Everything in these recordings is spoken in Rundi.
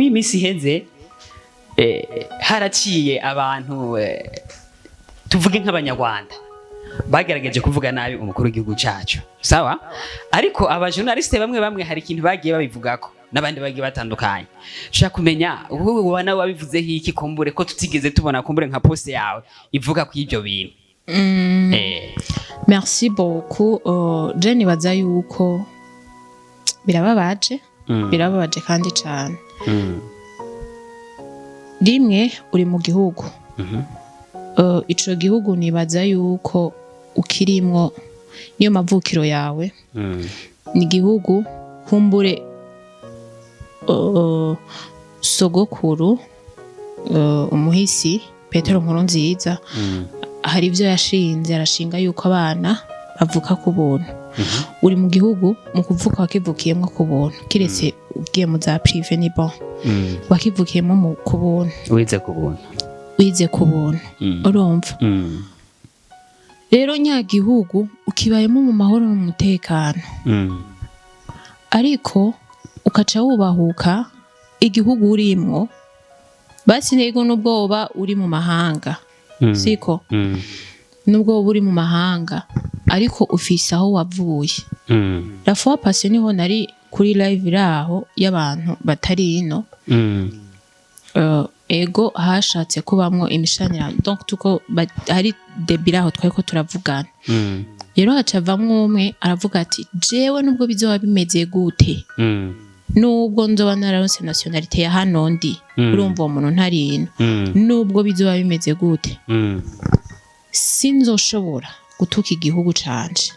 imisi iheze haraciye abantu tuvuge nk'abanyarwanda bagerageje kuvuga nabi umukuru w'igihugu cacu sawa ariko abajournaliste bamwe hari ikintu bagiye babivugako n'abandi bagiye batandukanye shaka kumenya ubu nawe wabivuze hiki kumbure ko tutigeze tubona kumbure nka post yawe ivuga ku ivyo bintu merci beaucoup Jenny baza yuko birababaje kandi cyane rimwe uri mu gihugu ico gihugu nibaza yuko ukirimwo niyo mavukiro yawe ni gihugu kumbure sogokuru umuhisi Petero Nkurunziza hari ivyo yashinze arashinga yuko abana bavuka ku buntu uri mu gihugu mu kuvuka wakivukiyemo ku buntu kiretse ugiye mu za privé ni bon wakivukiyemo mu ku buntu wize ku buntu urumva rero nyagihugu ukibayemo mu mahoro n'umutekano ariko ukaca wubahuka igihugu urimwo basi nego n'ubwoba uri mu mahanga siko nubwo uri mu mahanga ariko ufise aho wavuye la fois passée niho nari kuri live raho y'abantu batari ino ego hashatse kubamwo imishanira donc tuko hari debiraho tweko turavugana rero hacavamwe umwe aravuga ati jewe nubwo bizoba bimeze gute nubwo nzoba nararonse nationalité ya hano ndi urumva uwo muntu ntari ino nubwo bizoba bimeze gute sinzoshobora gutuka igihugu canje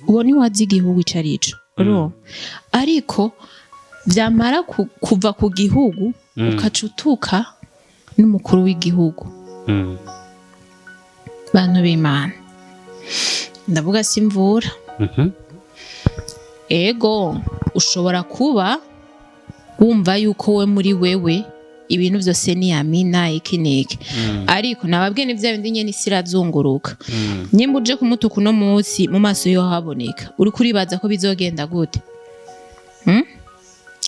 uwo ni wazi igihugu icarico ariko vyamara kuva ku gihugu ukacutuka n'umukuru w'igihugu bantu b'Imana ndavuga simvura ego ushobora kuba wumva yuko we muri wewe ibintu vyose ni amina ikineke ariko nababwiye ni vya bindi nyene isi irazunguruka nyimba uje kumutuka uno munsi mu maso yo haboneka uri kuribaza ko bizogenda gute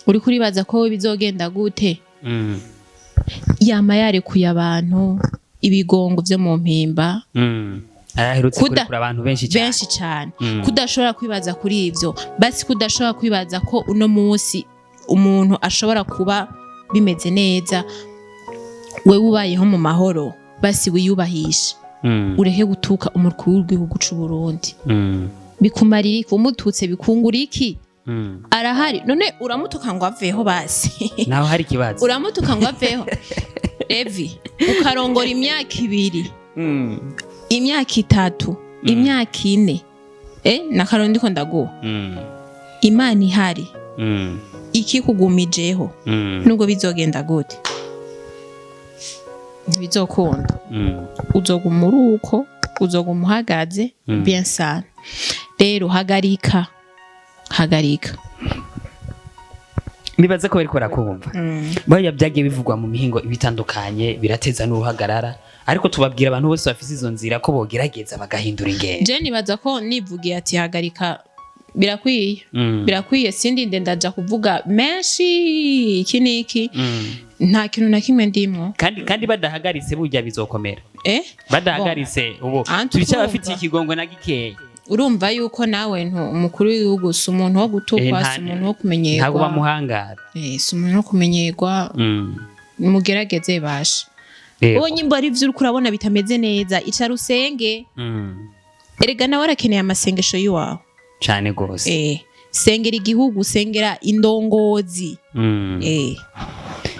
uri kuribaza ko bizogenda gute yama yarekuye abantu ibigongo vyo mu mpimba araherutse kurekura abantu benshi cyane kudashobora kwibaza kuri ivyo basi kudashobora kwibaza ko uno munsi umuntu ashobora kuba bimeze neza we ubayeho mu mahoro basi wiyubahisha urehe gutuka umukuru w'igihugu c'u Burundi bikumarira iki umututse bikungura iki arahari none uramutuka ngo aveho basi naho hari kibazo uramutuka ngo aveho Evi ukarongora imyaka 2 imyaka 3 imyaka 4 nakarondi ko ndaguha Imana ihari iki kugumijeho nubwo bizogenda gute ntibizokunda uzoguma uruko uzoguma uhagaze bien sana rero hagarika nibaze ko bariko barakumva baya byagiye bivugwa mu mihingo ibitandukanye birateza n'uruhagarara ariko tubabwira abantu bose bafise izo nzira ko bogerageza bagahindura ingendo je nibaza ko nivugiye ati hagarika birakwiye sindi ndaja kuvuga menshi iki nta kintu na kimwe ndimwo kandi badahagaritse burya bizokomera badahagaritse ubu turica bafitiye ikigongo na gikeye urumva yuko nawe umukuru w'igihugu si umuntu wo gutukwa si umuntu wo kumenyerwa ntabwo bamuhangara si umuntu wo kumenyerwa mugerageze bashe uwo nyimbo ari vyo uriko urabona bitameze neza icara usenge erega nawe arakeneye amasengesho yiwawe cyane gose sengera igihugu sengera indongozi